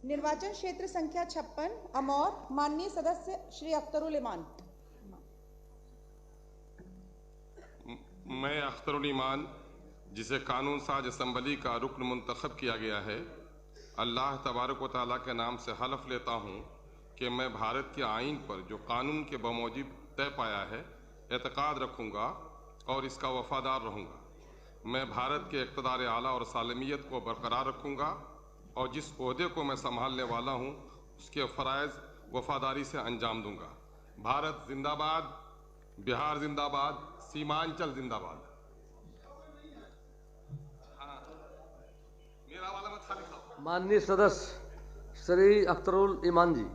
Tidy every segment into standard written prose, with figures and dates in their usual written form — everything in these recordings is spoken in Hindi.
निर्वाचन क्षेत्र संख्या 56 अमौर, माननीय सदस्य श्री अख्तरुल ईमान। मैं अख्तरुल ईमान, जिसे कानून साज असम्बली का रुकन मुंतखब किया गया है, अल्लाह तबारक व तआला के नाम से हलफ लेता हूँ कि मैं भारत के आईन पर जो कानून के बमौजिब तय पाया है एतकाद रखूँगा और इसका वफादार रहूँगा। मैं भारत के इक़्तिदार आला और सालमियत को बरकरार रखूँगा और जिस ओहदे को मैं संभालने वाला हूँ उसके फ़राइज़ वफादारी से अंजाम दूँगा। भारत जिंदाबाद, बिहार जिंदाबाद, सीमांचल जिंदाबाद। मेरा वाला मत खाली खाओ। माननीय सदस्य श्री अख्तरुल ईमान जी।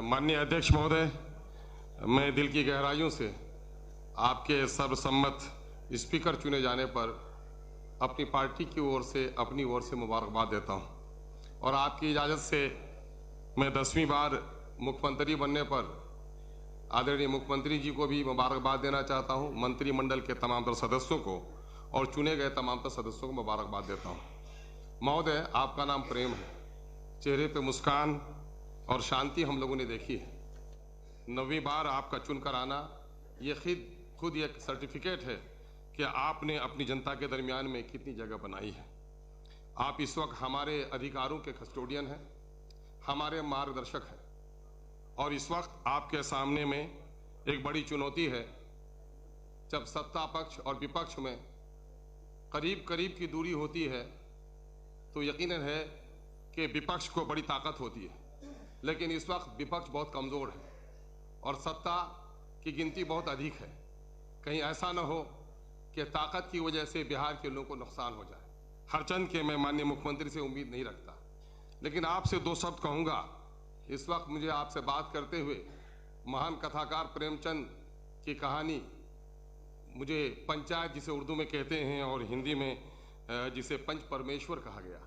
माननीय अध्यक्ष महोदय, मैं दिल की गहराइयों से आपके सर्वसम्मत स्पीकर चुने जाने पर अपनी पार्टी की ओर से, अपनी ओर से मुबारकबाद देता हूं और आपकी इजाज़त से मैं 10वीं बार मुख्यमंत्री बनने पर आदरणीय मुख्यमंत्री जी को भी मुबारकबाद देना चाहता हूं, मंत्रिमंडल के तमाम तर सदस्यों को और चुने गए तमाम तर सदस्यों को मुबारकबाद देता हूं। महोदय, आपका नाम प्रेम है, चेहरे पे मुस्कान और शांति हम लोगों ने देखी है। 9वीं बार आपका चुनकर आना ये खुद एक सर्टिफिकेट है कि आपने अपनी जनता के दरमियान में कितनी जगह बनाई है। आप इस वक्त हमारे अधिकारों के कस्टोडियन हैं, हमारे मार्गदर्शक हैं और इस वक्त आपके सामने में एक बड़ी चुनौती है। जब सत्ता पक्ष और विपक्ष में करीब करीब की दूरी होती है तो यकीनन है कि विपक्ष को बड़ी ताकत होती है, लेकिन इस वक्त विपक्ष बहुत कमज़ोर है और सत्ता की गिनती बहुत अधिक है। कहीं ऐसा न हो कि ताकत की वजह से बिहार के लोगों को नुकसान हो जाए। हरचंद के मैं माननीय मुख्यमंत्री से उम्मीद नहीं रखता, लेकिन आपसे 2 शब्द कहूँगा। इस वक्त मुझे आपसे बात करते हुए महान कथाकार प्रेमचंद की कहानी, मुझे पंचायत जिसे उर्दू में कहते हैं और हिंदी में जिसे पंच परमेश्वर कहा गया,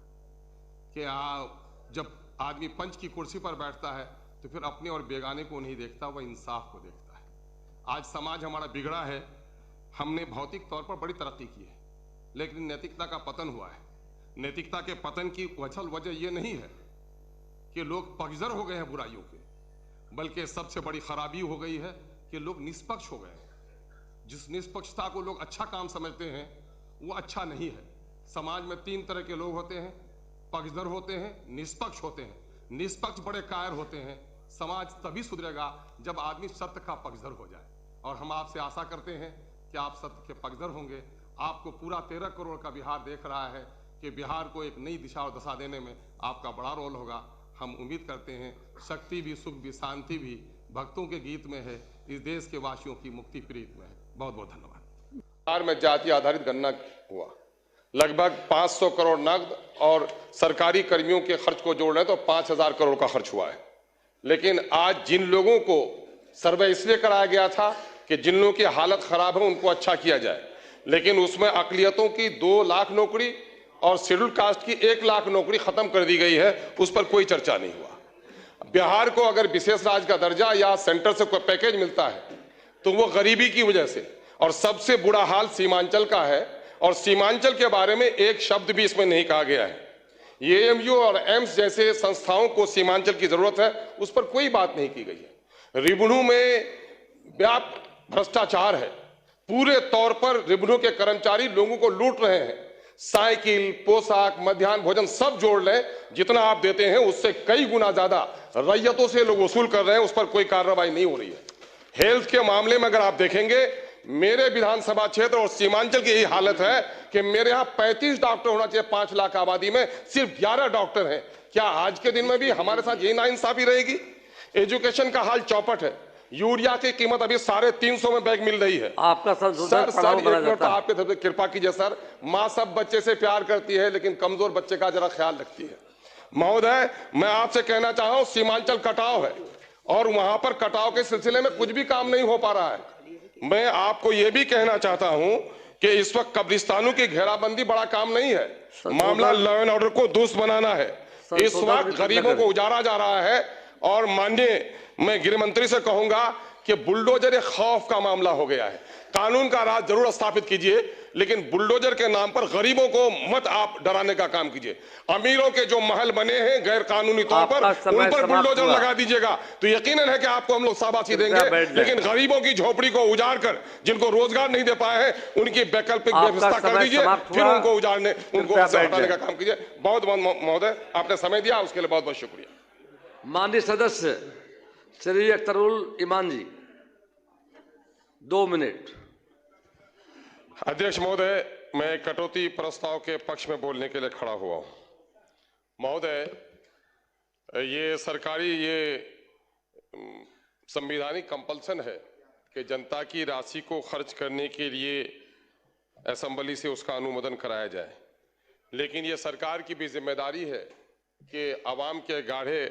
कि जब आदमी पंच की कुर्सी पर बैठता है तो फिर अपने और बेगाने को नहीं देखता, वह इंसाफ को देखता है। आज समाज हमारा बिगड़ा है। हमने भौतिक तौर पर बड़ी तरक्की की है, लेकिन नैतिकता का पतन हुआ है। नैतिकता के पतन की असल वजह यह नहीं है कि लोग पक्षधर हो गए हैं बुराइयों के, बल्कि सबसे बड़ी खराबी हो गई है कि लोग निष्पक्ष हो गए हैं। जिस निष्पक्षता को लोग अच्छा काम समझते हैं वो अच्छा नहीं है। समाज में 3 तरह के लोग होते हैं, पक्षधर होते हैं, निष्पक्ष होते हैं। निष्पक्ष बड़े कायर होते हैं। समाज तभी सुधरेगा जब आदमी सत्य का पक्षधर हो जाए, और हम आपसे आशा करते हैं कि आप सत्य के पक्षधर होंगे। आपको पूरा 13 करोड़ का बिहार देख रहा है कि बिहार को एक नई दिशा और दशा देने में आपका बड़ा रोल होगा। हम उम्मीद करते हैं शक्ति भी, सुख भी, शांति भी भक्तों के गीत में है, इस देश के वासियों की मुक्ति प्रीत में है। बहुत बहुत धन्यवाद। बिहार में जाति आधारित गणना हुआ, लगभग 500 करोड़ नकद और सरकारी कर्मियों के खर्च को जोड़ रहे तो 5000 करोड़ का खर्च हुआ है। लेकिन आज जिन लोगों को सर्वे इसलिए कराया गया था कि जिन लोगों की हालत खराब है उनको अच्छा किया जाए, लेकिन उसमें अकलियतों की 2 लाख नौकरी और शेड्यूल कास्ट की 1 लाख नौकरी खत्म कर दी गई है, उस पर कोई चर्चा नहीं हुआ। बिहार को अगर विशेष राज्य का दर्जा या सेंटर से कोई पैकेज मिलता है तो वो गरीबी की वजह से, और सबसे बुरा हाल सीमांचल का है, और सीमांचल के बारे में एक शब्द भी इसमें नहीं कहा गया है। एएमयू और एम्स जैसे संस्थाओं को सीमांचल की जरूरत है, उस पर कोई बात नहीं की गई है। रिबनू में व्यापक भ्रष्टाचार है। पूरे तौर पर रिबनू के कर्मचारी लोगों को लूट रहे हैं। साइकिल, पोशाक, मध्याह्न भोजन सब जोड़ लें, जितना आप देते हैं उससे कई गुना ज्यादा रैयतों से लोग वसूल कर रहे हैं, उस पर कोई कार्रवाई नहीं हो रही है। हेल्थ के मामले में अगर आप देखेंगे, मेरे विधानसभा क्षेत्र और सीमांचल की यही हालत है कि मेरे यहाँ 35 डॉक्टर होना चाहिए 5 लाख आबादी में, सिर्फ 11 डॉक्टर हैं। क्या आज के दिन में भी हमारे साथ यही नाइंसाफी रहेगी? एजुकेशन का हाल चौपट है। यूरिया की कीमत अभी 350 में बैग मिल रही है। आपका सर एक मिनट आपके तरफ से कृपा कीजिए सर। माँ सब बच्चे से प्यार करती है, लेकिन कमजोर बच्चे का जरा ख्याल रखती है। महोदय, मैं आपसे कहना चाह रहा हूँ, सीमांचल कटाव है और वहां पर कटाव के सिलसिले में कुछ भी काम नहीं हो पा रहा है। मैं आपको यह भी कहना चाहता हूं कि इस वक्त कब्रिस्तानों की घेराबंदी बड़ा काम नहीं है, मामला लॉ एंड ऑर्डर को दुरुस्त बनाना है। इस वक्त गरीबों को उजाड़ा जा रहा है, और माननीय मैं गृह मंत्री से कहूंगा कि बुलडोजर एक खौफ का मामला हो गया है। कानून का राज जरूर स्थापित कीजिए, लेकिन बुलडोजर के नाम पर गरीबों को मत आप डराने का काम कीजिए। अमीरों के जो महल बने हैं गैर कानूनी तौर पर, उन पर बुलडोजर लगा दीजिएगा तो यकीनन है कि आपको हम लोग शाबाशी देंगे, लेकिन गरीबों की झोपड़ी को उजाड़ कर, जिनको रोजगार नहीं दे पाए हैं, उनकी वैकल्पिक व्यवस्था कर दीजिए, फिर उनको उजाड़ने, उनको हटाने का काम कीजिए। बहुत बहुत महोदय, आपने समय दिया, उसके लिए बहुत बहुत शुक्रिया। माननीय सदस्य श्री अख्तरुल ईमान जी, 2 मिनट। अध्यक्ष महोदय, मैं कटौती प्रस्ताव के पक्ष में बोलने के लिए खड़ा हुआ हूं। महोदय, ये सरकारी संवैधानिक कंपल्सन है कि जनता की राशि को खर्च करने के लिए असेंबली से उसका अनुमोदन कराया जाए, लेकिन ये सरकार की भी जिम्मेदारी है कि आवाम के गाढ़े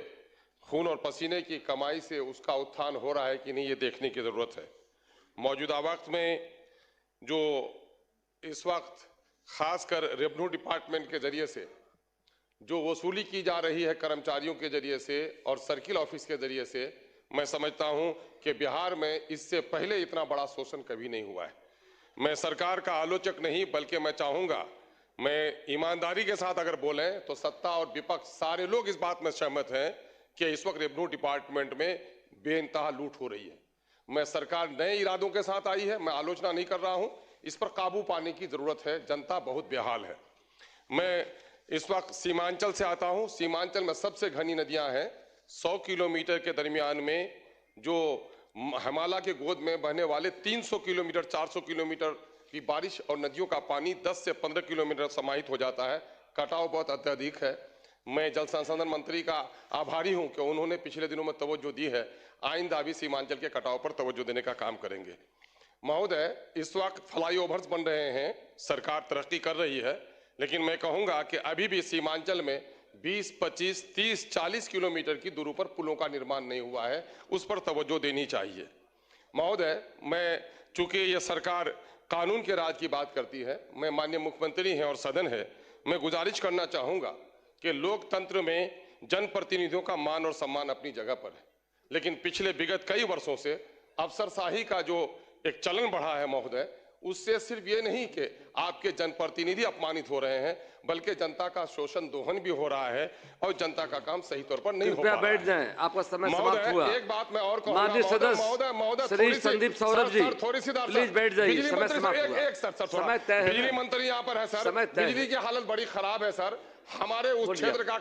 खून और पसीने की कमाई से उसका उत्थान हो रहा है कि नहीं, ये देखने की जरूरत है। मौजूदा वक्त में जो इस वक्त खासकर रेवेन्यू डिपार्टमेंट के जरिए से जो वसूली की जा रही है कर्मचारियों के जरिए से और सर्किल ऑफिस के जरिए से, मैं समझता हूं कि बिहार में इससे पहले इतना बड़ा शोषण कभी नहीं हुआ है। मैं सरकार का आलोचक नहीं, बल्कि मैं चाहूंगा, मैं ईमानदारी के साथ अगर बोलें तो सत्ता और विपक्ष सारे लोग इस बात में सहमत हैं कि इस वक्त रेवेन्यू डिपार्टमेंट में बेइंतहा लूट हो रही है। मैं सरकार नए इरादों के साथ आई है, मैं आलोचना नहीं कर रहा हूं, इस पर काबू पाने की जरूरत है, जनता बहुत बेहाल है। मैं इस वक्त सीमांचल से आता हूं। सीमांचल में सबसे घनी नदियां हैं। 100 किलोमीटर के दरमियान में जो हिमालय के गोद में बहने वाले 300 किलोमीटर 400 किलोमीटर की बारिश और नदियों का पानी 10 से 15 किलोमीटर समाहित हो जाता है। कटाव बहुत अत्यधिक है। मैं जल संसाधन मंत्री का आभारी हूं कि उन्होंने पिछले दिनों में तवज्जो दी है। आइंदा भी सीमांचल के कटाव पर तवज्जो देने का काम करेंगे। महोदय, इस वक्त फ्लाईओवर्स बन रहे हैं, सरकार तरक्की कर रही है, लेकिन मैं कहूंगा कि अभी भी सीमांचल में 20, 25, 30, 40 किलोमीटर की दूरी पर पुलों का निर्माण नहीं हुआ है, उस पर तवज्जो देनी चाहिए। महोदय, मैं चूंकि ये सरकार कानून के राज की बात करती है, मैं माननीय मुख्यमंत्री हैं और सदन है, मैं गुजारिश करना चाहूंगा कि लोकतंत्र में जनप्रतिनिधियों का मान और सम्मान अपनी जगह पर है, लेकिन पिछले विगत कई वर्षों से अफसरशाही का जो एक चलन बढ़ा है महोदय, उससे सिर्फ ये नहीं कि आपके जनप्रतिनिधि अपमानित हो रहे हैं, बल्कि जनता का शोषण दोहन भी हो रहा है और जनता का काम सही तौर पर नहीं हो पा रहा है। बैठ जाएं, आपका समय समाप्त हुआ। एक बात मैं और कहूंगा महोदय श्री संदीप सौरभ जी, थोड़ी सी प्लीज बैठ जाइए, समय समाप्त हुआ। एक सर समय तय है। बिजली मंत्री यहाँ पर है सर, बिजली की हालत बड़ी खराब है सर, हमारे उस क्षेत्र का